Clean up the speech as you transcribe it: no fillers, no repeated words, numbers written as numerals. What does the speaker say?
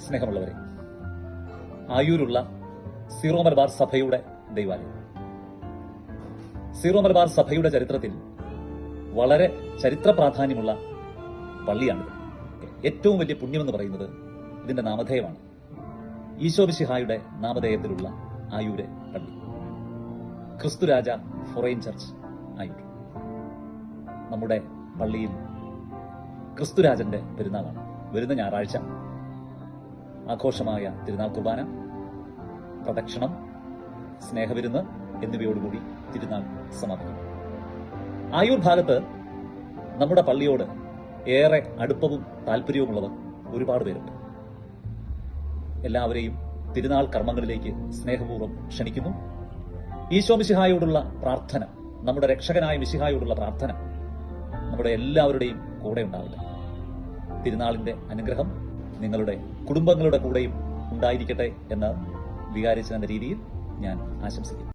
സ്നേഹമുള്ളവരെ, ആയൂരുള്ള സീറോ മലബാർ സഭയുടെ ദൈവാലയം. സീറോ മലബാർ സഭയുടെ ചരിത്രത്തിൽ വളരെ ചരിത്ര പ്രാധാന്യമുള്ള പള്ളിയാണിത്. ഏറ്റവും വലിയ പുണ്യമെന്ന് പറയുന്നത് ഇതിന്റെ നാമധേയമാണ്. ഈശോമിശിഹായുടെ നാമധേയത്തിലുള്ള ആയൂരെ പള്ളി, ക്രിസ്തുരാജ ഫൊറൈൻ ചർച്ച് ആയൂർ. നമ്മുടെ പള്ളിയിൽ ക്രിസ്തുരാജന്റെ പെരുന്നാളാണ്. വരുന്ന ഞായറാഴ്ച ആഘോഷമായ തിരുനാൾ കുർബാന, പ്രദക്ഷിണം, സ്നേഹവിരുന്ന് എന്നിവയോടുകൂടി തിരുനാൾ സമാപിക്കും. ആയൂർ ഭാഗത്ത് നമ്മുടെ പള്ളിയോട് ഏറെ അടുപ്പവും താല്പര്യവുമുള്ളവർ ഒരുപാട് പേരുണ്ട്. എല്ലാവരെയും തിരുനാൾ കർമ്മങ്ങളിലേക്ക് സ്നേഹപൂർവ്വം ക്ഷണിക്കുന്നു. ഈശോ മിശിഹായോടുള്ള പ്രാർത്ഥന, നമ്മുടെ രക്ഷകനായ മിശിഹായോടുള്ള പ്രാർത്ഥന നമ്മുടെ എല്ലാവരുടെയും കൂടെ ഉണ്ടാവട്ടെ. തിരുനാളിന്റെ അനുഗ്രഹം നിങ്ങളുടെ കുടുംബങ്ങളുടെ കൂടെയും ഉണ്ടായിരിക്കട്ടെ എന്ന് വികാരിച്ചെന്ന രീതിയിൽ ഞാൻ ആശംസിക്കുന്നു.